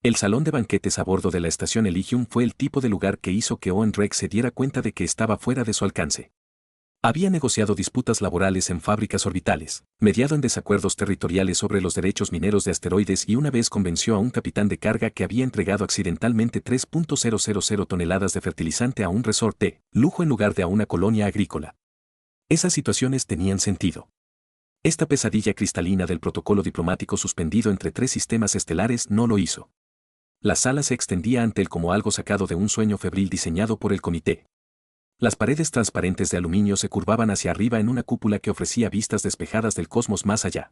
El salón de banquetes a bordo de la estación Elysium fue el tipo de lugar que hizo que Owen Rex se diera cuenta de que estaba fuera de su alcance. Había negociado disputas laborales en fábricas orbitales, mediado en desacuerdos territoriales sobre los derechos mineros de asteroides y una vez convenció a un capitán de carga que había entregado accidentalmente 3.000 toneladas de fertilizante a un resort de lujo en lugar de a una colonia agrícola. Esas situaciones tenían sentido. Esta pesadilla cristalina del protocolo diplomático suspendido entre tres sistemas estelares no lo hizo. La sala se extendía ante él como algo sacado de un sueño febril diseñado por el comité. Las paredes transparentes de aluminio se curvaban hacia arriba en una cúpula que ofrecía vistas despejadas del cosmos más allá.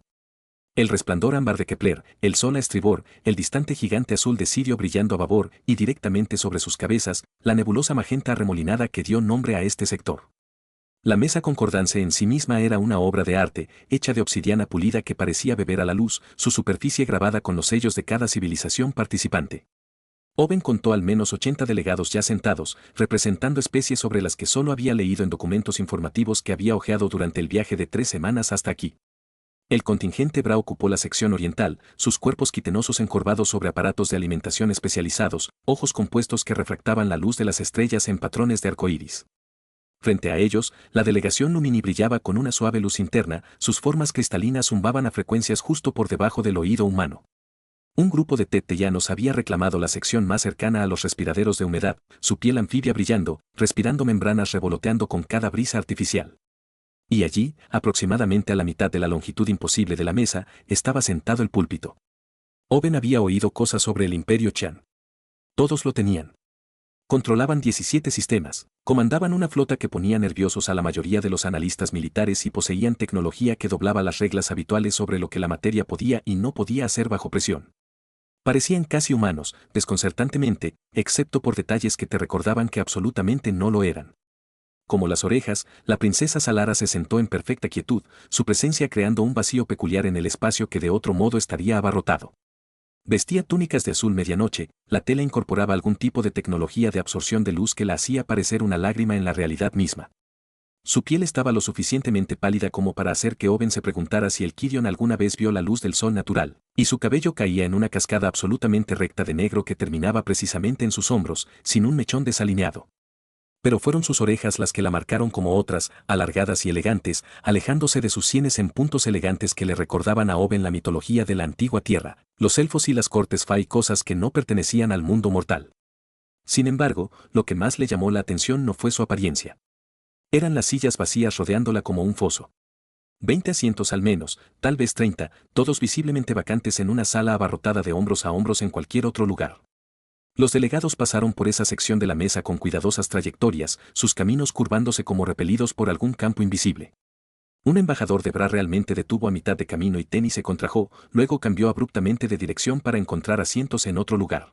El resplandor ámbar de Kepler, el sol a estribor, el distante gigante azul de Sirio brillando a babor y directamente sobre sus cabezas, la nebulosa magenta arremolinada que dio nombre a este sector. La mesa concordance en sí misma era una obra de arte, hecha de obsidiana pulida que parecía beber a la luz, su superficie grabada con los sellos de cada civilización participante. Owen contó al menos 80 delegados ya sentados, representando especies sobre las que solo había leído en documentos informativos que había hojeado durante el viaje de 3 semanas hasta aquí. El contingente Bra ocupó la sección oriental, sus cuerpos quitenosos encorvados sobre aparatos de alimentación especializados, ojos compuestos que refractaban la luz de las estrellas en patrones de arcoíris. Frente a ellos, la delegación Lumini brillaba con una suave luz interna, sus formas cristalinas zumbaban a frecuencias justo por debajo del oído humano. Un grupo de teteyanos había reclamado la sección más cercana a los respiraderos de humedad, su piel anfibia brillando, respirando membranas revoloteando con cada brisa artificial. Y allí, aproximadamente a la mitad de la longitud imposible de la mesa, estaba sentado el púlpito. Owen había oído cosas sobre el Imperio Chan. Todos lo tenían. Controlaban 17 sistemas, comandaban una flota que ponía nerviosos a la mayoría de los analistas militares y poseían tecnología que doblaba las reglas habituales sobre lo que la materia podía y no podía hacer bajo presión. Parecían casi humanos, desconcertantemente, excepto por detalles que te recordaban que absolutamente no lo eran. Como las orejas, la princesa Salara se sentó en perfecta quietud, su presencia creando un vacío peculiar en el espacio que de otro modo estaría abarrotado. Vestía túnicas de azul medianoche, la tela incorporaba algún tipo de tecnología de absorción de luz que la hacía parecer una lágrima en la realidad misma. Su piel estaba lo suficientemente pálida como para hacer que Owen se preguntara si el Quirion alguna vez vio la luz del sol natural, y su cabello caía en una cascada absolutamente recta de negro que terminaba precisamente en sus hombros, sin un mechón desalineado. Pero fueron sus orejas las que la marcaron como otras, alargadas y elegantes, alejándose de sus sienes en puntos elegantes que le recordaban a Owen la mitología de la antigua tierra, los elfos y las cortes Fae, cosas que no pertenecían al mundo mortal. Sin embargo, lo que más le llamó la atención no fue su apariencia. Eran las sillas vacías rodeándola como un foso. 20 asientos al menos, tal vez 30, todos visiblemente vacantes en una sala abarrotada de hombros a hombros en cualquier otro lugar. Los delegados pasaron por esa sección de la mesa con cuidadosas trayectorias, sus caminos curvándose como repelidos por algún campo invisible. Un embajador de Bra realmente detuvo a mitad de camino y Tenny se contrajo, luego cambió abruptamente de dirección para encontrar asientos en otro lugar.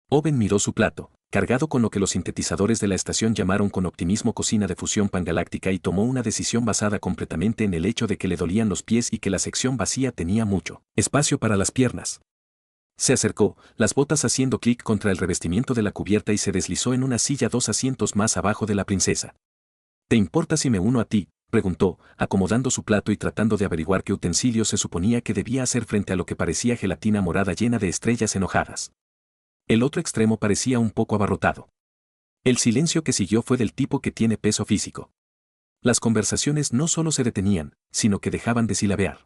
Owen miró su plato, cargado con lo que los sintetizadores de la estación llamaron con optimismo cocina de fusión pangaláctica, y tomó una decisión basada completamente en el hecho de que le dolían los pies y que la sección vacía tenía mucho espacio para las piernas. Se acercó, las botas haciendo clic contra el revestimiento de la cubierta, y se deslizó en una silla 2 asientos más abajo de la princesa. ¿Te importa si me uno a ti?, preguntó, acomodando su plato y tratando de averiguar qué utensilio se suponía que debía hacer frente a lo que parecía gelatina morada llena de estrellas enojadas. El otro extremo parecía un poco abarrotado. El silencio que siguió fue del tipo que tiene peso físico. Las conversaciones no solo se detenían, sino que dejaban de silabear.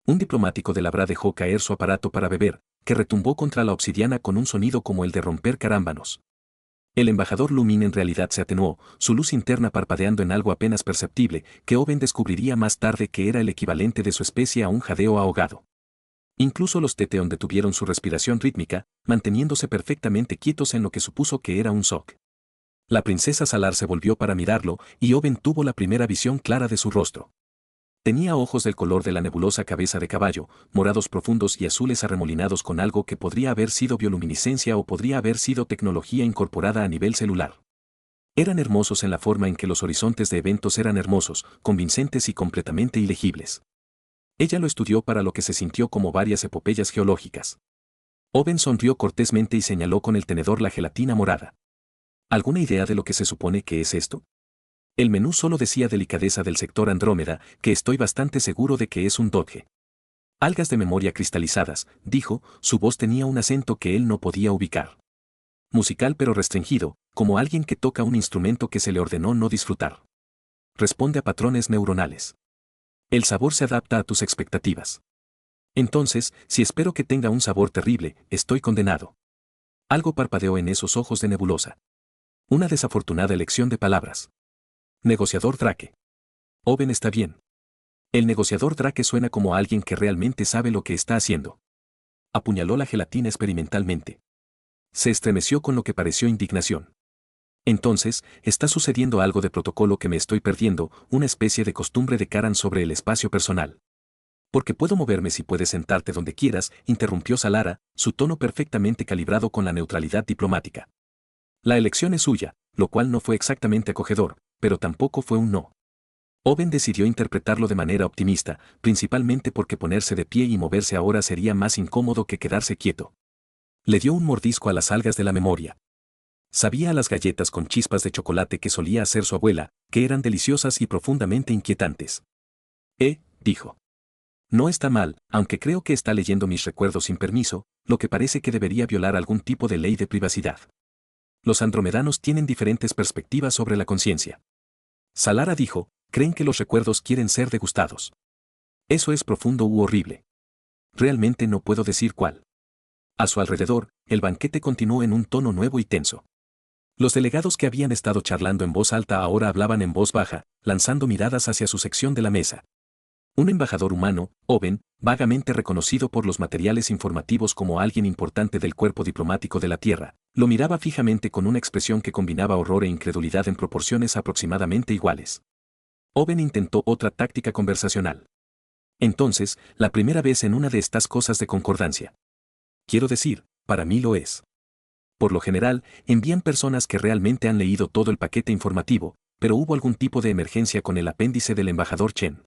Un diplomático de la Bra dejó caer su aparato para beber, que retumbó contra la obsidiana con un sonido como el de romper carámbanos. El embajador Lumin en realidad se atenuó, su luz interna parpadeando en algo apenas perceptible, que Owen descubriría más tarde que era el equivalente de su especie a un jadeo ahogado. Incluso los Teteon detuvieron su respiración rítmica, manteniéndose perfectamente quietos en lo que supuso que era un shock. La princesa Salar se volvió para mirarlo, y Owen tuvo la primera visión clara de su rostro. Tenía ojos del color de la nebulosa cabeza de caballo, morados profundos y azules arremolinados con algo que podría haber sido bioluminiscencia o podría haber sido tecnología incorporada a nivel celular. Eran hermosos en la forma en que los horizontes de eventos eran hermosos, convincentes y completamente ilegibles. Ella lo estudió para lo que se sintió como varias epopeyas geológicas. Owen sonrió cortésmente y señaló con el tenedor la gelatina morada. ¿Alguna idea de lo que se supone que es esto? El menú solo decía delicadeza del sector Andrómeda, que estoy bastante seguro de que es un Dodge. Algas de memoria cristalizadas, dijo, su voz tenía un acento que él no podía ubicar. Musical pero restringido, como alguien que toca un instrumento que se le ordenó no disfrutar. Responde a patrones neuronales. El sabor se adapta a tus expectativas. Entonces, si espero que tenga un sabor terrible, estoy condenado. Algo parpadeó en esos ojos de nebulosa. Una desafortunada elección de palabras. Negociador Drake. Owen está bien. El negociador Drake suena como alguien que realmente sabe lo que está haciendo. Apuñaló la gelatina experimentalmente. Se estremeció con lo que pareció indignación. Entonces, está sucediendo algo de protocolo que me estoy perdiendo, una especie de costumbre de Karan sobre el espacio personal. Porque puedo moverme si puedes sentarte donde quieras, interrumpió Salara, su tono perfectamente calibrado con la neutralidad diplomática. La elección es suya, lo cual no fue exactamente acogedor, pero tampoco fue un no. Owen decidió interpretarlo de manera optimista, principalmente porque ponerse de pie y moverse ahora sería más incómodo que quedarse quieto. Le dio un mordisco a las algas de la memoria. Sabía a las galletas con chispas de chocolate que solía hacer su abuela, que eran deliciosas y profundamente inquietantes. Dijo. No está mal, aunque creo que está leyendo mis recuerdos sin permiso, lo que parece que debería violar algún tipo de ley de privacidad. Los andromedanos tienen diferentes perspectivas sobre la conciencia. Salara dijo, creen que los recuerdos quieren ser degustados. Eso es profundo u horrible. Realmente no puedo decir cuál. A su alrededor, el banquete continuó en un tono nuevo y tenso. Los delegados que habían estado charlando en voz alta ahora hablaban en voz baja, lanzando miradas hacia su sección de la mesa. Un embajador humano, Owen, vagamente reconocido por los materiales informativos como alguien importante del cuerpo diplomático de la Tierra, lo miraba fijamente con una expresión que combinaba horror e incredulidad en proporciones aproximadamente iguales. Owen intentó otra táctica conversacional. Entonces, la primera vez en una de estas cosas de concordancia. Quiero decir, para mí lo es. Por lo general, envían personas que realmente han leído todo el paquete informativo, pero hubo algún tipo de emergencia con el apéndice del embajador Chen.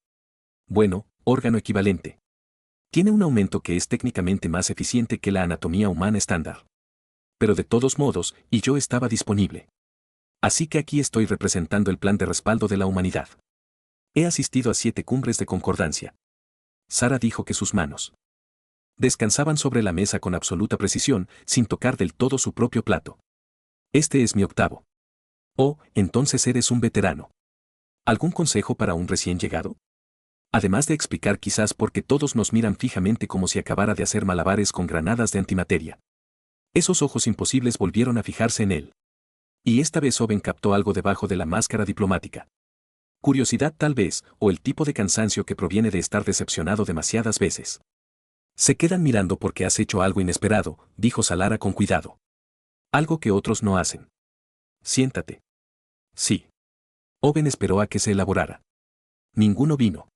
Bueno, órgano equivalente. Tiene un aumento que es técnicamente más eficiente que la anatomía humana estándar. Pero de todos modos, y yo estaba disponible. Así que aquí estoy representando el plan de respaldo de la humanidad. He asistido a 7 cumbres de concordancia. Sara dijo que sus manos descansaban sobre la mesa con absoluta precisión, sin tocar del todo su propio plato. Este es mi 8º. Oh, entonces eres un veterano. ¿Algún consejo para un recién llegado? Además de explicar quizás por qué todos nos miran fijamente como si acabara de hacer malabares con granadas de antimateria. Esos ojos imposibles volvieron a fijarse en él. Y esta vez Owen captó algo debajo de la máscara diplomática. Curiosidad tal vez, o el tipo de cansancio que proviene de estar decepcionado demasiadas veces. Se quedan mirando porque has hecho algo inesperado, dijo Salara con cuidado. Algo que otros no hacen. Siéntate. Sí. Owen esperó a que se elaborara. Ninguno vino.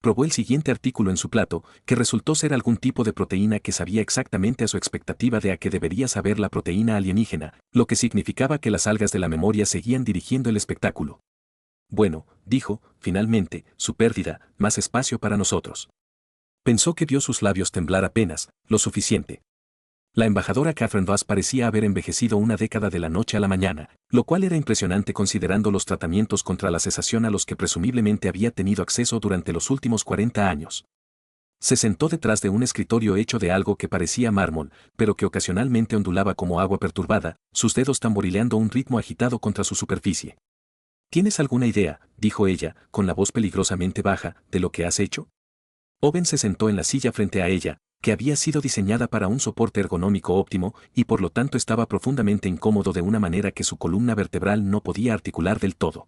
Probó el siguiente artículo en su plato, que resultó ser algún tipo de proteína que sabía exactamente a su expectativa de a qué debería saber la proteína alienígena, lo que significaba que las algas de la memoria seguían dirigiendo el espectáculo. Bueno, dijo, finalmente, su pérdida, más espacio para nosotros. Pensó que vio sus labios temblar apenas, lo suficiente. La embajadora Catherine Voss parecía haber envejecido una década de la noche a la mañana, lo cual era impresionante considerando los tratamientos contra la cesación a los que presumiblemente había tenido acceso durante los últimos 40 años. Se sentó detrás de un escritorio hecho de algo que parecía mármol, pero que ocasionalmente ondulaba como agua perturbada, sus dedos tamborileando un ritmo agitado contra su superficie. ¿Tienes alguna idea, dijo ella, con la voz peligrosamente baja, de lo que has hecho? Owen se sentó en la silla frente a ella, que había sido diseñada para un soporte ergonómico óptimo, y por lo tanto estaba profundamente incómodo de una manera que su columna vertebral no podía articular del todo.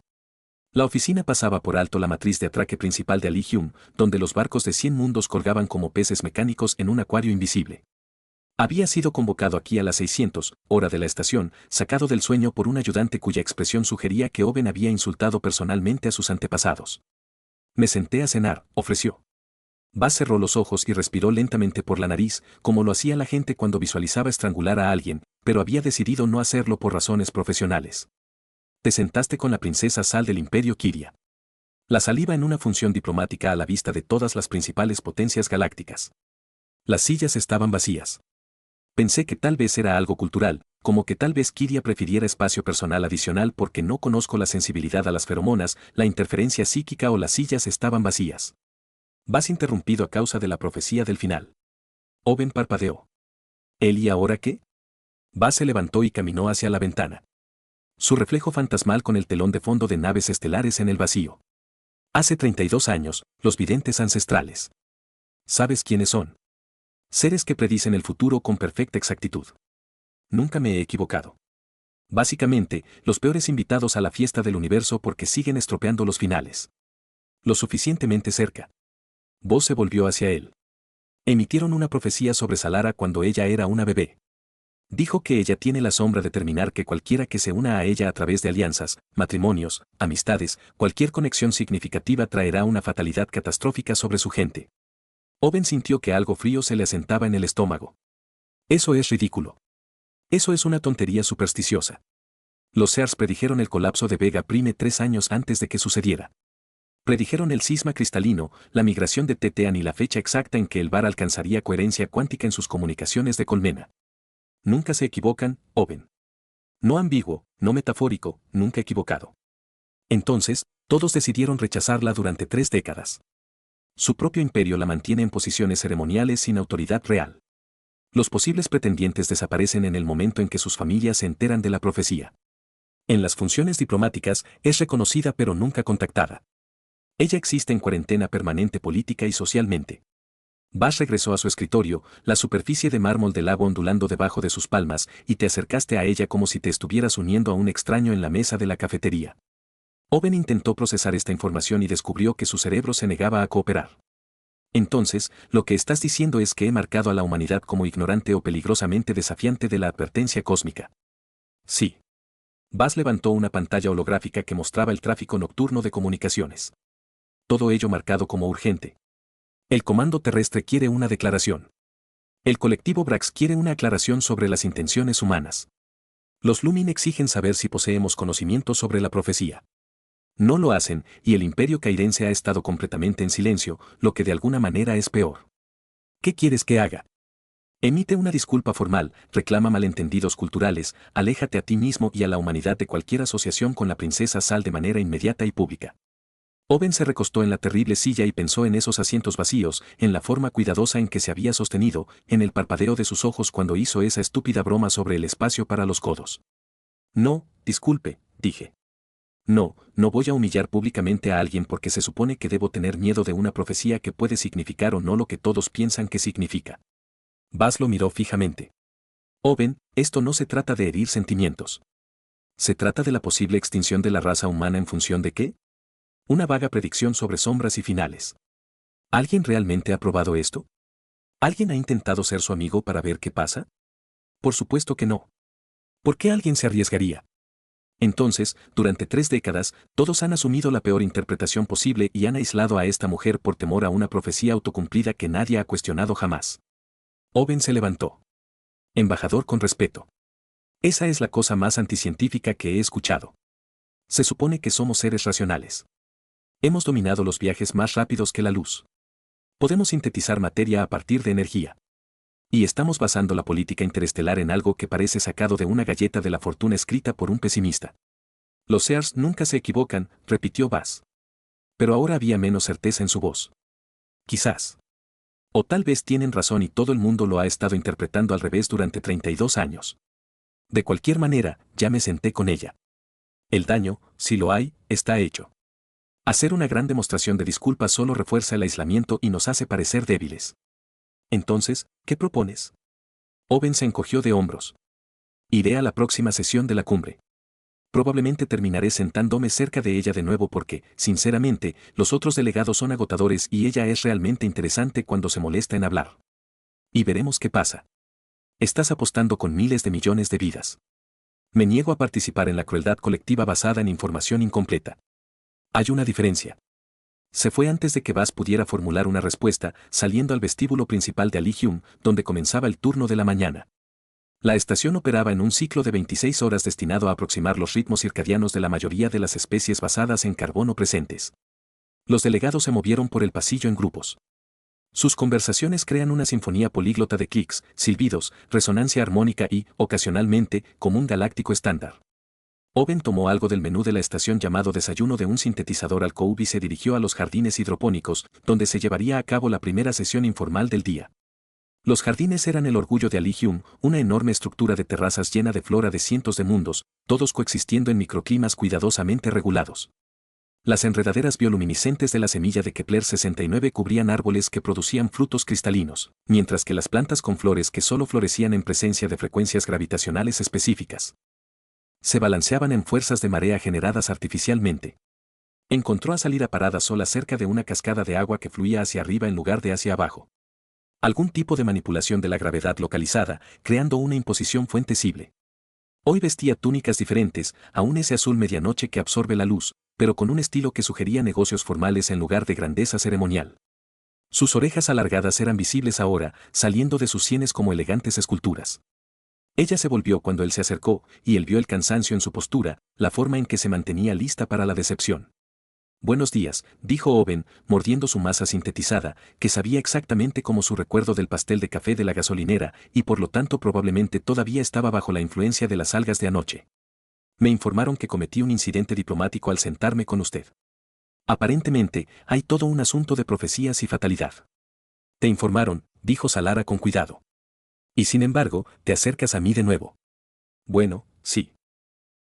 La oficina pasaba por alto la matriz de atraque principal de Aligium, donde los barcos de 100 mundos colgaban como peces mecánicos en un acuario invisible. Había sido convocado aquí a las 600, hora de la estación, sacado del sueño por un ayudante cuya expresión sugería que Owen había insultado personalmente a sus antepasados. Me senté a cenar, ofreció. Bass cerró los ojos y respiró lentamente por la nariz, como lo hacía la gente cuando visualizaba estrangular a alguien, pero había decidido no hacerlo por razones profesionales. Te sentaste con la princesa Sal del Imperio Kiria. La saliva en una función diplomática a la vista de todas las principales potencias galácticas. Las sillas estaban vacías. Pensé que tal vez era algo cultural, como que tal vez Kiria prefiriera espacio personal adicional porque no conozco la sensibilidad a las feromonas, la interferencia psíquica o las sillas estaban vacías. Vas interrumpido a causa de la profecía del final. Owen parpadeó. ¿Él y ahora qué? Vas se levantó y caminó hacia la ventana. Su reflejo fantasmal con el telón de fondo de naves estelares en el vacío. Hace 32 años, los videntes ancestrales. ¿Sabes quiénes son? Seres que predicen el futuro con perfecta exactitud. Nunca me he equivocado. Básicamente, los peores invitados a la fiesta del universo porque siguen estropeando los finales. Lo suficientemente cerca. Voz se volvió hacia él. Emitieron una profecía sobre Salara cuando ella era una bebé. Dijo que ella tiene la sombra de determinar que cualquiera que se una a ella a través de alianzas, matrimonios, amistades, cualquier conexión significativa traerá una fatalidad catastrófica sobre su gente. Owen sintió que algo frío se le asentaba en el estómago. Eso es ridículo. Eso es una tontería supersticiosa. Los Sears predijeron el colapso de Vega Prime 3 años antes de que sucediera. Predijeron el cisma cristalino, la migración de Tetean y la fecha exacta en que el bar alcanzaría coherencia cuántica en sus comunicaciones de colmena. Nunca se equivocan, Owen. No ambiguo, no metafórico, nunca equivocado. Entonces, todos decidieron rechazarla durante 3 décadas. Su propio imperio la mantiene en posiciones ceremoniales sin autoridad real. Los posibles pretendientes desaparecen en el momento en que sus familias se enteran de la profecía. En las funciones diplomáticas, es reconocida pero nunca contactada. Ella existe en cuarentena permanente política y socialmente. Bash regresó a su escritorio, la superficie de mármol del lago ondulando debajo de sus palmas, y te acercaste a ella como si te estuvieras uniendo a un extraño en la mesa de la cafetería. Owen intentó procesar esta información y descubrió que su cerebro se negaba a cooperar. Entonces, lo que estás diciendo es que he marcado a la humanidad como ignorante o peligrosamente desafiante de la advertencia cósmica. Sí. Bash levantó una pantalla holográfica que mostraba el tráfico nocturno de comunicaciones. Todo ello marcado como urgente. El Comando Terrestre quiere una declaración. El colectivo Brax quiere una aclaración sobre las intenciones humanas. Los Lumin exigen saber si poseemos conocimiento sobre la profecía. No lo hacen, y el Imperio Cairense ha estado completamente en silencio, lo que de alguna manera es peor. ¿Qué quieres que haga? Emite una disculpa formal, reclama malentendidos culturales, aléjate a ti mismo y a la humanidad de cualquier asociación con la princesa Sal de manera inmediata y pública. Owen se recostó en la terrible silla y pensó en esos asientos vacíos, en la forma cuidadosa en que se había sostenido, en el parpadeo de sus ojos cuando hizo esa estúpida broma sobre el espacio para los codos. No, disculpe, dije. No, no voy a humillar públicamente a alguien porque se supone que debo tener miedo de una profecía que puede significar o no lo que todos piensan que significa. Bash lo miró fijamente. Owen, esto no se trata de herir sentimientos. ¿Se trata de la posible extinción de la raza humana en función de qué? Una vaga predicción sobre sombras y finales. ¿Alguien realmente ha probado esto? ¿Alguien ha intentado ser su amigo para ver qué pasa? Por supuesto que no. ¿Por qué alguien se arriesgaría? Entonces, durante 3 décadas, todos han asumido la peor interpretación posible y han aislado a esta mujer por temor a una profecía autocumplida que nadie ha cuestionado jamás. Owen se levantó. Embajador con respeto. Esa es la cosa más anticientífica que he escuchado. Se supone que somos seres racionales. Hemos dominado los viajes más rápidos que la luz. Podemos sintetizar materia a partir de energía. Y estamos basando la política interestelar en algo que parece sacado de una galleta de la fortuna escrita por un pesimista. Los Sears nunca se equivocan, repitió Bash. Pero ahora había menos certeza en su voz. Quizás. O tal vez tienen razón y todo el mundo lo ha estado interpretando al revés durante 32 años. De cualquier manera, ya me senté con ella. El daño, si lo hay, está hecho. Hacer una gran demostración de disculpas solo refuerza el aislamiento y nos hace parecer débiles. Entonces, ¿qué propones? Owen se encogió de hombros. Iré a la próxima sesión de la cumbre. Probablemente terminaré sentándome cerca de ella de nuevo porque, sinceramente, los otros delegados son agotadores y ella es realmente interesante cuando se molesta en hablar. Y veremos qué pasa. Estás apostando con miles de millones de vidas. Me niego a participar en la crueldad colectiva basada en información incompleta. Hay una diferencia. Se fue antes de que Bash pudiera formular una respuesta, saliendo al vestíbulo principal de Aligium, donde comenzaba el turno de la mañana. La estación operaba en un ciclo de 26 horas destinado a aproximar los ritmos circadianos de la mayoría de las especies basadas en carbono presentes. Los delegados se movieron por el pasillo en grupos. Sus conversaciones crean una sinfonía políglota de clics, silbidos, resonancia armónica y, ocasionalmente, como un galáctico estándar. Owen tomó algo del menú de la estación llamado desayuno de un sintetizador alcohol y se dirigió a los jardines hidropónicos, donde se llevaría a cabo la primera sesión informal del día. Los jardines eran el orgullo de Alihium, una enorme estructura de terrazas llena de flora de cientos de mundos, todos coexistiendo en microclimas cuidadosamente regulados. Las enredaderas bioluminiscentes de la semilla de Kepler 69 cubrían árboles que producían frutos cristalinos, mientras que las plantas con flores que solo florecían en presencia de frecuencias gravitacionales específicas se balanceaban en fuerzas de marea generadas artificialmente. Encontró a Salira parada sola cerca de una cascada de agua que fluía hacia arriba en lugar de hacia abajo. Algún tipo de manipulación de la gravedad localizada, creando una imposición fuentesible. Hoy vestía túnicas diferentes, aún ese azul medianoche que absorbe la luz, pero con un estilo que sugería negocios formales en lugar de grandeza ceremonial. Sus orejas alargadas eran visibles ahora, saliendo de sus sienes como elegantes esculturas. Ella se volvió cuando él se acercó, y él vio el cansancio en su postura, la forma en que se mantenía lista para la decepción. Buenos días, dijo Owen, mordiendo su masa sintetizada, que sabía exactamente como su recuerdo del pastel de café de la gasolinera, y por lo tanto probablemente todavía estaba bajo la influencia de las algas de anoche. Me informaron que cometí un incidente diplomático al sentarme con usted. Aparentemente, hay todo un asunto de profecías y fatalidad. Te informaron, dijo Salara con cuidado. Y sin embargo, te acercas a mí de nuevo. Bueno, sí.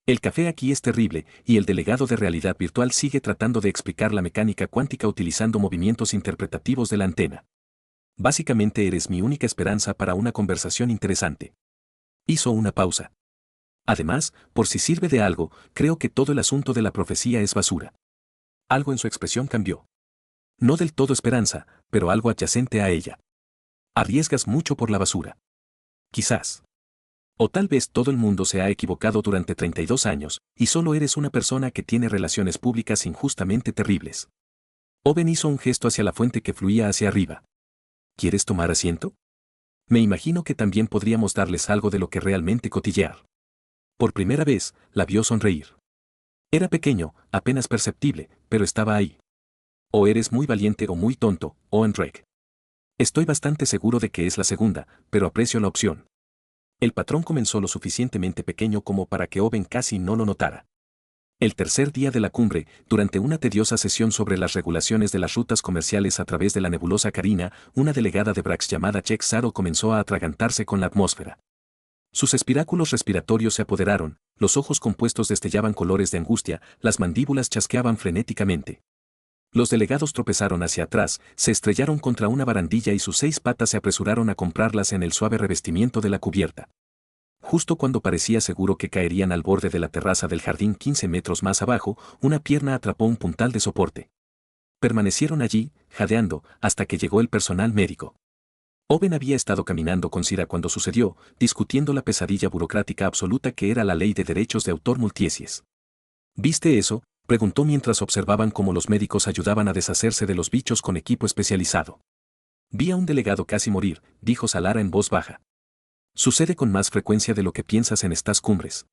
El café aquí es terrible, y el delegado de realidad virtual sigue tratando de explicar la mecánica cuántica utilizando movimientos interpretativos de la antena. Básicamente eres mi única esperanza para una conversación interesante. Hizo una pausa. Además, por si sirve de algo, creo que todo el asunto de la profecía es basura. Algo en su expresión cambió. No del todo esperanza, pero algo adyacente a ella. Arriesgas mucho por la basura. Quizás. O tal vez todo el mundo se ha equivocado durante 32 años, y solo eres una persona que tiene relaciones públicas injustamente terribles. Owen hizo un gesto hacia la fuente que fluía hacia arriba. ¿Quieres tomar asiento? Me imagino que también podríamos darles algo de lo que realmente cotillear. Por primera vez, la vio sonreír. Era pequeño, apenas perceptible, pero estaba ahí. O eres muy valiente o muy tonto, Owen Drake. Estoy bastante seguro de que es la segunda, pero aprecio la opción. El patrón comenzó lo suficientemente pequeño como para que Owen casi no lo notara. El tercer día de la cumbre, durante una tediosa sesión sobre las regulaciones de las rutas comerciales a través de la nebulosa Carina, una delegada de Brax llamada Check Saro comenzó a atragantarse con la atmósfera. Sus espiráculos respiratorios se apoderaron, los ojos compuestos destellaban colores de angustia, las mandíbulas chasqueaban frenéticamente. Los delegados tropezaron hacia atrás, se estrellaron contra una barandilla y sus 6 patas se apresuraron a comprarlas en el suave revestimiento de la cubierta. Justo cuando parecía seguro que caerían al borde de la terraza del jardín 15 metros más abajo, una pierna atrapó un puntal de soporte. Permanecieron allí, jadeando, hasta que llegó el personal médico. Owen había estado caminando con Sira cuando sucedió, discutiendo la pesadilla burocrática absoluta que era la ley de derechos de autor multiespecies. ¿Viste eso?, preguntó mientras observaban cómo los médicos ayudaban a deshacerse de los bichos con equipo especializado. Vi a un delegado casi morir, dijo Salara en voz baja. Sucede con más frecuencia de lo que piensas en estas cumbres.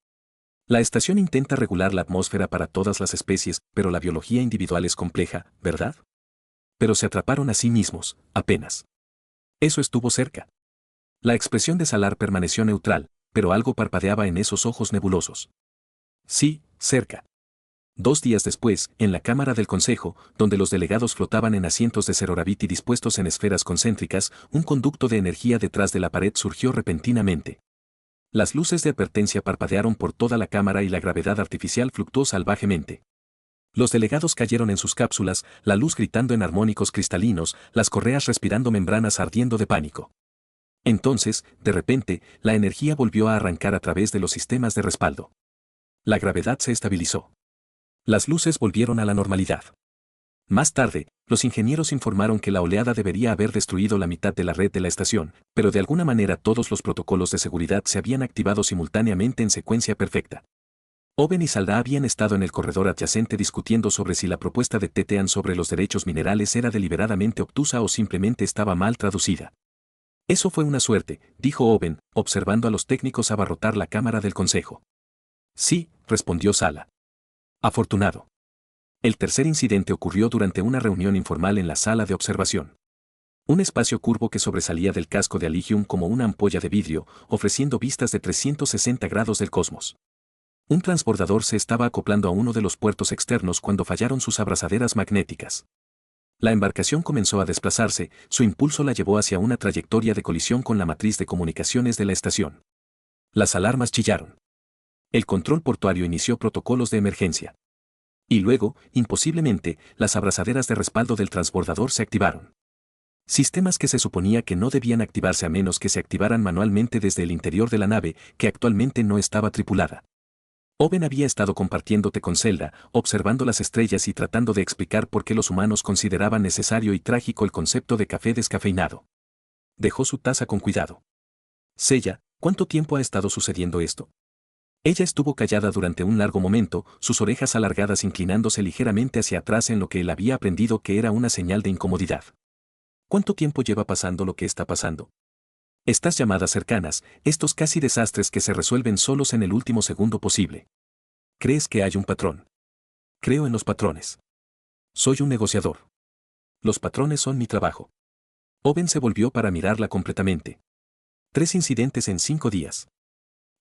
La estación intenta regular la atmósfera para todas las especies, pero la biología individual es compleja, ¿verdad? Pero se atraparon a sí mismos, apenas. Eso estuvo cerca. La expresión de Salar permaneció neutral, pero algo parpadeaba en esos ojos nebulosos. Sí, cerca. 2 días después, en la Cámara del Consejo, donde los delegados flotaban en asientos de Ceroraviti dispuestos en esferas concéntricas, un conducto de energía detrás de la pared surgió repentinamente. Las luces de advertencia parpadearon por toda la cámara y la gravedad artificial fluctuó salvajemente. Los delegados cayeron en sus cápsulas, la luz gritando en armónicos cristalinos, las correas respirando membranas ardiendo de pánico. Entonces, de repente, la energía volvió a arrancar a través de los sistemas de respaldo. La gravedad se estabilizó. Las luces volvieron a la normalidad. Más tarde, los ingenieros informaron que la oleada debería haber destruido la mitad de la red de la estación, pero de alguna manera todos los protocolos de seguridad se habían activado simultáneamente en secuencia perfecta. Owen y Salda habían estado en el corredor adyacente discutiendo sobre si la propuesta de Tetean sobre los derechos minerales era deliberadamente obtusa o simplemente estaba mal traducida. Eso fue una suerte, dijo Owen, observando a los técnicos abarrotar la cámara del consejo. Sí, respondió Sala. Afortunado. El tercer incidente ocurrió durante una reunión informal en la sala de observación. Un espacio curvo que sobresalía del casco de Alihium como una ampolla de vidrio, ofreciendo vistas de 360 grados del cosmos. Un transbordador se estaba acoplando a uno de los puertos externos cuando fallaron sus abrazaderas magnéticas. La embarcación comenzó a desplazarse, su impulso la llevó hacia una trayectoria de colisión con la matriz de comunicaciones de la estación. Las alarmas chillaron. El control portuario inició protocolos de emergencia. Y luego, imposiblemente, las abrazaderas de respaldo del transbordador se activaron. Sistemas que se suponía que no debían activarse a menos que se activaran manualmente desde el interior de la nave, que actualmente no estaba tripulada. Owen había estado compartiendo té con Zelda, observando las estrellas y tratando de explicar por qué los humanos consideraban necesario y trágico el concepto de café descafeinado. Dejó su taza con cuidado. Sella, ¿cuánto tiempo ha estado sucediendo esto? Ella estuvo callada durante un largo momento, sus orejas alargadas inclinándose ligeramente hacia atrás en lo que él había aprendido que era una señal de incomodidad. ¿Cuánto tiempo lleva pasando lo que está pasando? Estas llamadas cercanas, estos casi desastres que se resuelven solos en el último segundo posible. ¿Crees que hay un patrón? Creo en los patrones. Soy un negociador. Los patrones son mi trabajo. Owen se volvió para mirarla completamente. 3 incidentes en 5 días.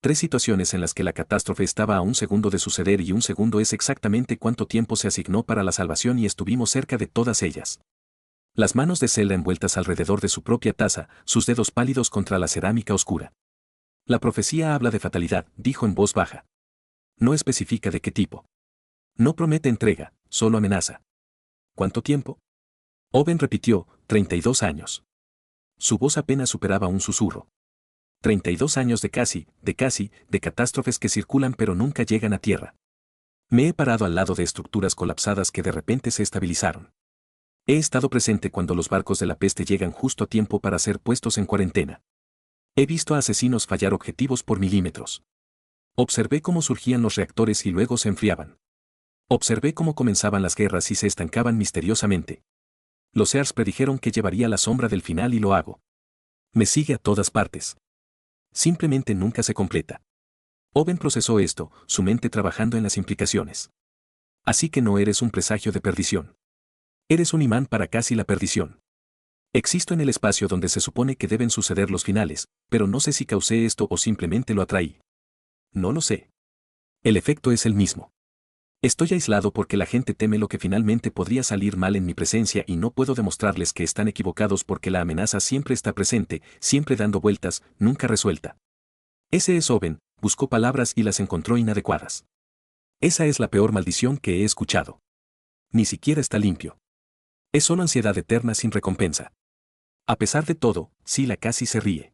3 situaciones en las que la catástrofe estaba a un segundo de suceder y un segundo es exactamente cuánto tiempo se asignó para la salvación y estuvimos cerca de todas ellas. Las manos de Zelda envueltas alrededor de su propia taza, sus dedos pálidos contra la cerámica oscura. La profecía habla de fatalidad, dijo en voz baja. No especifica de qué tipo. No promete entrega, solo amenaza. ¿Cuánto tiempo? Owen repitió, 32 años. Su voz apenas superaba un susurro. 32 años de catástrofes que circulan pero nunca llegan a tierra. Me he parado al lado de estructuras colapsadas que de repente se estabilizaron. He estado presente cuando los barcos de la peste llegan justo a tiempo para ser puestos en cuarentena. He visto a asesinos fallar objetivos por milímetros. Observé cómo surgían los reactores y luego se enfriaban. Observé cómo comenzaban las guerras y se estancaban misteriosamente. Los Sears predijeron que llevaría la sombra del final y lo hago. Me sigue a todas partes. Simplemente nunca se completa. Owen procesó esto, su mente trabajando en las implicaciones. Así que no eres un presagio de perdición. Eres un imán para casi la perdición. Existo en el espacio donde se supone que deben suceder los finales, pero no sé si causé esto o simplemente lo atraí. No lo sé. El efecto es el mismo. Estoy aislado porque la gente teme lo que finalmente podría salir mal en mi presencia y no puedo demostrarles que están equivocados porque la amenaza siempre está presente, siempre dando vueltas, nunca resuelta. Ese es Owen, buscó palabras y las encontró inadecuadas. Esa es la peor maldición que he escuchado. Ni siquiera está limpio. Es solo ansiedad eterna sin recompensa. A pesar de todo, Sila casi se ríe.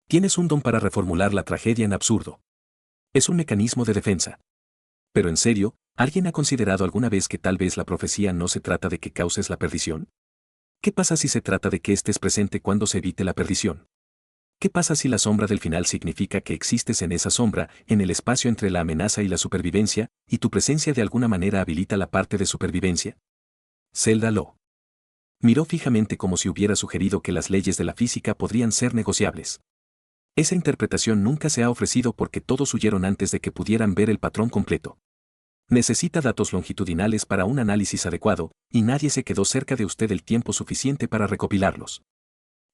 Tienes un don para reformular la tragedia en absurdo. Es un mecanismo de defensa. Pero en serio, ¿alguien ha considerado alguna vez que tal vez la profecía no se trata de que causes la perdición? ¿Qué pasa si se trata de que estés presente cuando se evite la perdición? ¿Qué pasa si la sombra del final significa que existes en esa sombra, en el espacio entre la amenaza y la supervivencia, y tu presencia de alguna manera habilita la parte de supervivencia? Zelda lo miró fijamente como si hubiera sugerido que las leyes de la física podrían ser negociables. Esa interpretación nunca se ha ofrecido porque todos huyeron antes de que pudieran ver el patrón completo. Necesita datos longitudinales para un análisis adecuado, y nadie se quedó cerca de usted el tiempo suficiente para recopilarlos.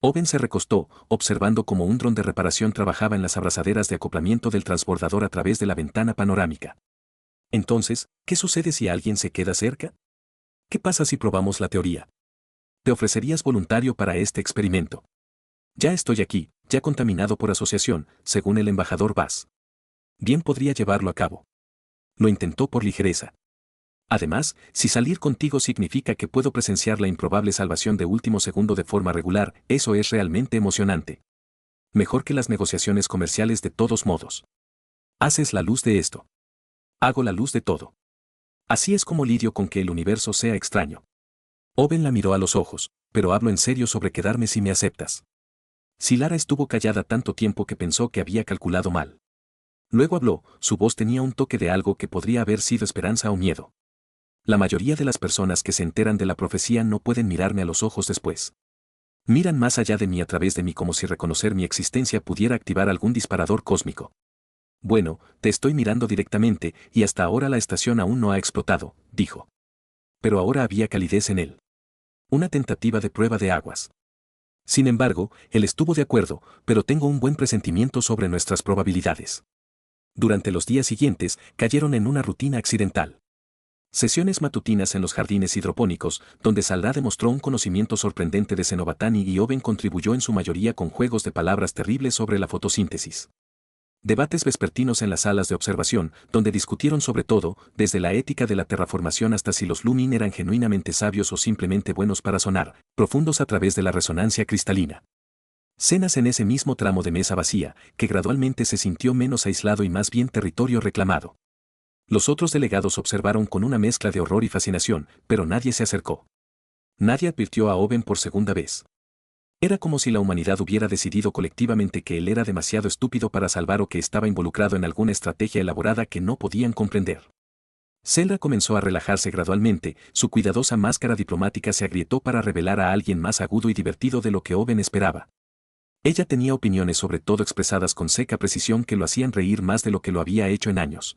Owen se recostó, observando cómo un dron de reparación trabajaba en las abrazaderas de acoplamiento del transbordador a través de la ventana panorámica. Entonces, ¿qué sucede si alguien se queda cerca? ¿Qué pasa si probamos la teoría? ¿Te ofrecerías voluntario para este experimento? Ya estoy aquí, ya contaminado por asociación, según el embajador Bass. Bien podría llevarlo a cabo. Lo intentó por ligereza. Además, si salir contigo significa que puedo presenciar la improbable salvación de último segundo de forma regular, eso es realmente emocionante. Mejor que las negociaciones comerciales de todos modos. Haces la luz de esto. Hago la luz de todo. Así es como lidio con que el universo sea extraño. Owen la miró a los ojos, pero hablo en serio sobre quedarme si me aceptas. Lara estuvo callada tanto tiempo que pensó que había calculado mal. Luego habló, su voz tenía un toque de algo que podría haber sido esperanza o miedo. La mayoría de las personas que se enteran de la profecía no pueden mirarme a los ojos después. Miran más allá de mí a través de mí como si reconocer mi existencia pudiera activar algún disparador cósmico. Bueno, te estoy mirando directamente, y hasta ahora la estación aún no ha explotado, dijo. Pero ahora había calidez en él. Una tentativa de prueba de aguas. Sin embargo, él estuvo de acuerdo, pero tengo un buen presentimiento sobre nuestras probabilidades. Durante los días siguientes, cayeron en una rutina accidental. Sesiones matutinas en los jardines hidropónicos, donde Saldá demostró un conocimiento sorprendente de Cenovatani y Owen contribuyó en su mayoría con juegos de palabras terribles sobre la fotosíntesis. Debates vespertinos en las salas de observación, donde discutieron sobre todo, desde la ética de la terraformación hasta si los Lumin eran genuinamente sabios o simplemente buenos para sonar, profundos a través de la resonancia cristalina. Cenas en ese mismo tramo de mesa vacía, que gradualmente se sintió menos aislado y más bien territorio reclamado. Los otros delegados observaron con una mezcla de horror y fascinación, pero nadie se acercó. Nadie advirtió a Owen por segunda vez. Era como si la humanidad hubiera decidido colectivamente que él era demasiado estúpido para salvar o que estaba involucrado en alguna estrategia elaborada que no podían comprender. Zelda comenzó a relajarse gradualmente, su cuidadosa máscara diplomática se agrietó para revelar a alguien más agudo y divertido de lo que Owen esperaba. Ella tenía opiniones sobre todo expresadas con seca precisión que lo hacían reír más de lo que lo había hecho en años.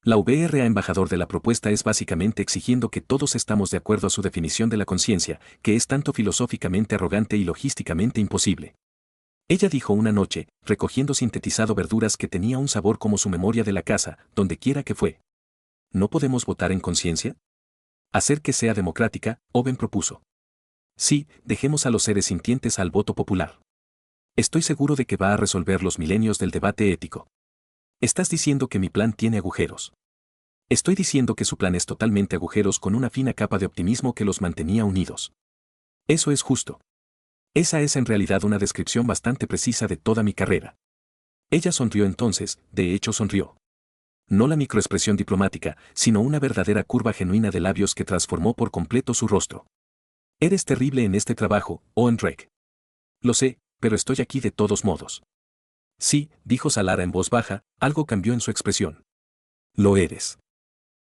La VRA embajador de la propuesta es básicamente exigiendo que todos estamos de acuerdo a su definición de la conciencia, que es tanto filosóficamente arrogante y logísticamente imposible. Ella dijo una noche, recogiendo sintetizado verduras que tenía un sabor como su memoria de la casa, donde quiera que fue. ¿No podemos votar en conciencia? Hacer que sea democrática, Owen propuso. Sí, dejemos a los seres sintientes al voto popular. Estoy seguro de que va a resolver los milenios del debate ético. Estás diciendo que mi plan tiene agujeros. Estoy diciendo que su plan es totalmente agujeros con una fina capa de optimismo que los mantenía unidos. Eso es justo. Esa es en realidad una descripción bastante precisa de toda mi carrera. Ella sonrió entonces, de hecho sonrió. No la microexpresión diplomática, sino una verdadera curva genuina de labios que transformó por completo su rostro. Eres terrible en este trabajo, Owen Drake. Lo sé, pero estoy aquí de todos modos. Sí, dijo Salara en voz baja, algo cambió en su expresión. Lo eres.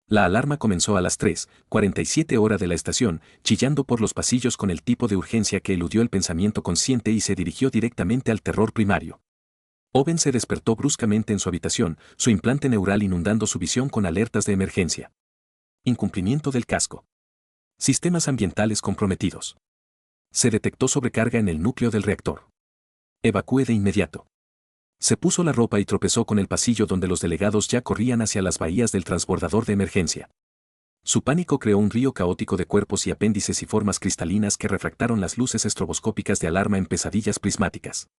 La alarma comenzó a las 3:47 hora de la estación, chillando por los pasillos con el tipo de urgencia que eludió el pensamiento consciente y se dirigió directamente al terror primario. Owen se despertó bruscamente en su habitación, su implante neural inundando su visión con alertas de emergencia. Incumplimiento del casco. Sistemas ambientales comprometidos. Se detectó sobrecarga en el núcleo del reactor. Evacúe de inmediato. Se puso la ropa y tropezó con el pasillo donde los delegados ya corrían hacia las bahías del transbordador de emergencia. Su pánico creó un río caótico de cuerpos y apéndices y formas cristalinas que refractaron las luces estroboscópicas de alarma en pesadillas prismáticas.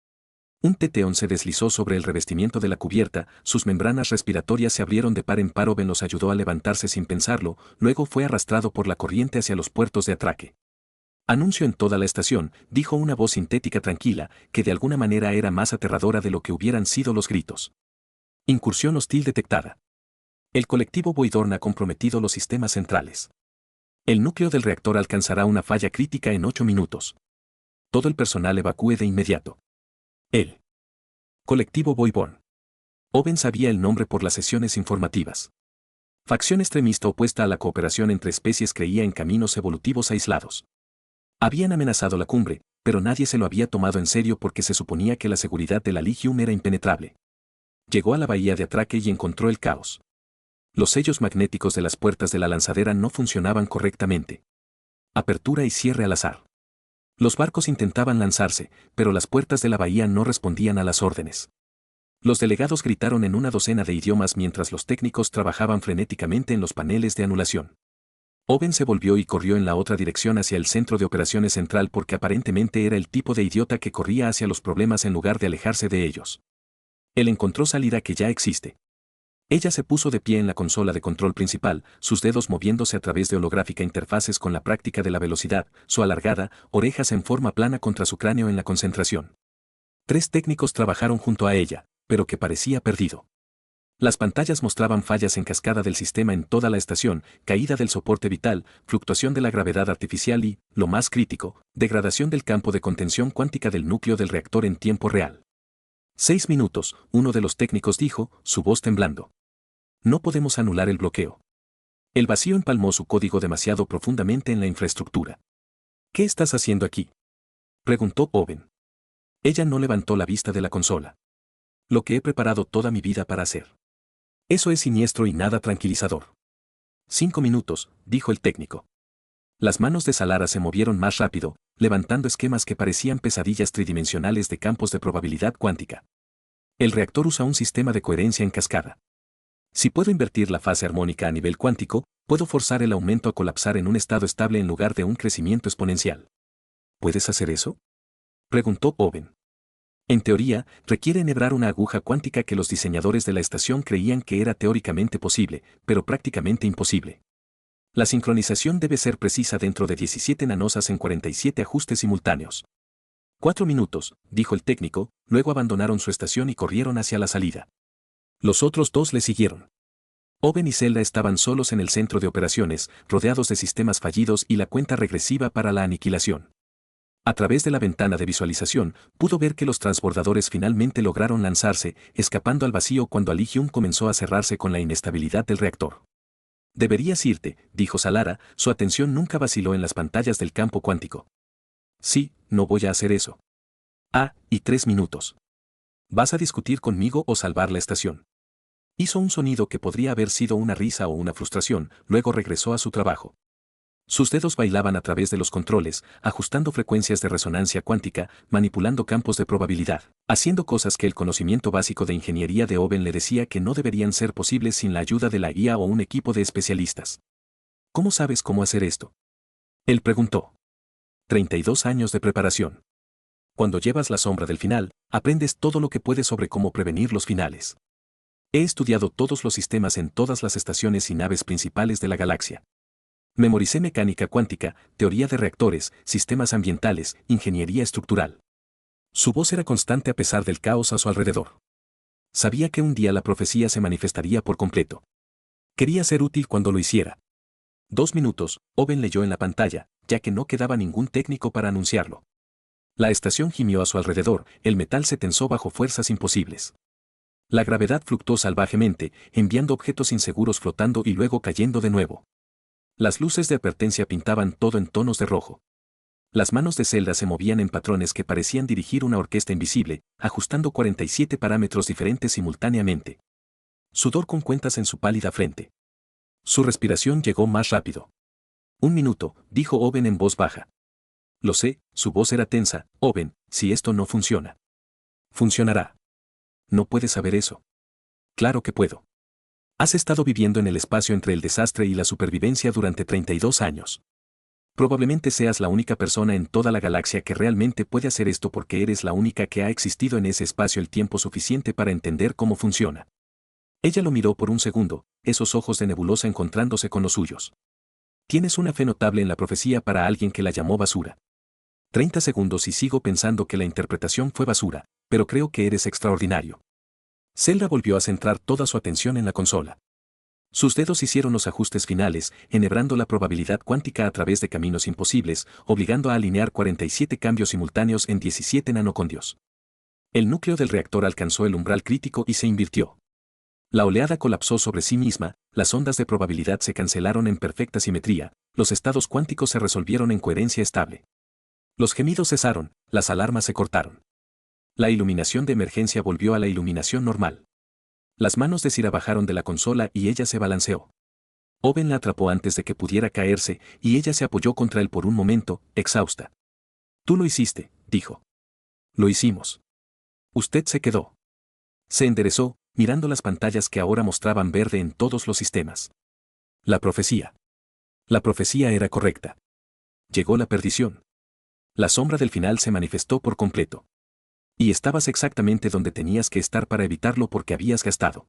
Un teteón se deslizó sobre el revestimiento de la cubierta, sus membranas respiratorias se abrieron de par en par. Owen los ayudó a levantarse sin pensarlo, luego fue arrastrado por la corriente hacia los puertos de atraque. Anuncio en toda la estación, dijo una voz sintética tranquila, que de alguna manera era más aterradora de lo que hubieran sido los gritos. Incursión hostil detectada. El colectivo Boydorn ha comprometido los sistemas centrales. El núcleo del reactor alcanzará una falla crítica en 8 minutos. Todo el personal evacúe de inmediato. El colectivo Boydorn. Owen sabía el nombre por las sesiones informativas. Facción extremista opuesta a la cooperación entre especies creía en caminos evolutivos aislados. Habían amenazado la cumbre, pero nadie se lo había tomado en serio porque se suponía que la seguridad de la Legium era impenetrable. Llegó a la bahía de atraque y encontró el caos. Los sellos magnéticos de las puertas de la lanzadera no funcionaban correctamente. Apertura y cierre al azar. Los barcos intentaban lanzarse, pero las puertas de la bahía no respondían a las órdenes. Los delegados gritaron en una docena de idiomas mientras los técnicos trabajaban frenéticamente en los paneles de anulación. Owen se volvió y corrió en la otra dirección hacia el centro de operaciones central porque aparentemente era el tipo de idiota que corría hacia los problemas en lugar de alejarse de ellos. Él encontró salida que ya existe. Ella se puso de pie en la consola de control principal, sus dedos moviéndose a través de holográfica interfaces con la práctica de la velocidad, su alargada, orejas en forma plana contra su cráneo en la concentración. 3 técnicos trabajaron junto a ella, pero que parecía perdido. Las pantallas mostraban fallas en cascada del sistema en toda la estación, caída del soporte vital, fluctuación de la gravedad artificial y, lo más crítico, degradación del campo de contención cuántica del núcleo del reactor en tiempo real. 6 minutos, uno de los técnicos dijo, su voz temblando. No podemos anular el bloqueo. El vacío empalmó su código demasiado profundamente en la infraestructura. ¿Qué estás haciendo aquí?, preguntó Owen. Ella no levantó la vista de la consola. Lo que he preparado toda mi vida para hacer. Eso es siniestro y nada tranquilizador. 5 minutos, dijo el técnico. Las manos de Salara se movieron más rápido, levantando esquemas que parecían pesadillas tridimensionales de campos de probabilidad cuántica. El reactor usa un sistema de coherencia en cascada. Si puedo invertir la fase armónica a nivel cuántico, puedo forzar el aumento a colapsar en un estado estable en lugar de un crecimiento exponencial. ¿Puedes hacer eso?, preguntó Owen. En teoría, requiere enhebrar una aguja cuántica que los diseñadores de la estación creían que era teóricamente posible, pero prácticamente imposible. La sincronización debe ser precisa dentro de 17 nanosas en 47 ajustes simultáneos. 4 minutos, dijo el técnico, luego abandonaron su estación y corrieron hacia la salida. Los otros dos le siguieron. Owen y Zelda estaban solos en el centro de operaciones, rodeados de sistemas fallidos y la cuenta regresiva para la aniquilación. A través de la ventana de visualización, pudo ver que los transbordadores finalmente lograron lanzarse, escapando al vacío cuando Aligium comenzó a cerrarse con la inestabilidad del reactor. Deberías irte, dijo Salara, su atención nunca vaciló en las pantallas del campo cuántico. Sí, no voy a hacer eso. Y 3 minutos. ¿Vas a discutir conmigo o salvar la estación? Hizo un sonido que podría haber sido una risa o una frustración, luego regresó a su trabajo. Sus dedos bailaban a través de los controles, ajustando frecuencias de resonancia cuántica, manipulando campos de probabilidad, haciendo cosas que el conocimiento básico de ingeniería de Owen le decía que no deberían ser posibles sin la ayuda de la IA o un equipo de especialistas. ¿Cómo sabes cómo hacer esto?, él preguntó. 32 años de preparación. Cuando llevas la sombra del final, aprendes todo lo que puedes sobre cómo prevenir los finales. He estudiado todos los sistemas en todas las estaciones y naves principales de la galaxia. Memoricé mecánica cuántica, teoría de reactores, sistemas ambientales, ingeniería estructural. Su voz era constante a pesar del caos a su alrededor. Sabía que un día la profecía se manifestaría por completo. Quería ser útil cuando lo hiciera. 2 minutos, Owen leyó en la pantalla, ya que no quedaba ningún técnico para anunciarlo. La estación gimió a su alrededor, el metal se tensó bajo fuerzas imposibles. La gravedad fluctuó salvajemente, enviando objetos inseguros flotando y luego cayendo de nuevo. Las luces de advertencia pintaban todo en tonos de rojo. Las manos de Zelda se movían en patrones que parecían dirigir una orquesta invisible, ajustando 47 parámetros diferentes simultáneamente. Sudor con cuentas en su pálida frente. Su respiración llegó más rápido. 1 minuto, dijo Owen en voz baja. Lo sé, su voz era tensa. Owen, si esto no funciona. Funcionará. No puedes saber eso. Claro que puedo. Has estado viviendo en el espacio entre el desastre y la supervivencia durante 32 años. Probablemente seas la única persona en toda la galaxia que realmente puede hacer esto porque eres la única que ha existido en ese espacio el tiempo suficiente para entender cómo funciona. Ella lo miró por un segundo, esos ojos de nebulosa encontrándose con los suyos. Tienes una fe notable en la profecía para alguien que la llamó basura. 30 segundos y sigo pensando que la interpretación fue basura, pero creo que eres extraordinario. Zelda volvió a centrar toda su atención en la consola. Sus dedos hicieron los ajustes finales, enhebrando la probabilidad cuántica a través de caminos imposibles, obligando a alinear 47 cambios simultáneos en 17 nanocondios. El núcleo del reactor alcanzó el umbral crítico y se invirtió. La oleada colapsó sobre sí misma, las ondas de probabilidad se cancelaron en perfecta simetría, los estados cuánticos se resolvieron en coherencia estable. Los gemidos cesaron, las alarmas se cortaron. La iluminación de emergencia volvió a la iluminación normal. Las manos de Cira bajaron de la consola y ella se balanceó. Owen la atrapó antes de que pudiera caerse y ella se apoyó contra él por un momento, exhausta. Tú lo hiciste, dijo. Lo hicimos. Usted se quedó. Se enderezó, mirando las pantallas que ahora mostraban verde en todos los sistemas. La profecía. La profecía era correcta. Llegó la perdición. La sombra del final se manifestó por completo. Y estabas exactamente donde tenías que estar para evitarlo porque habías gastado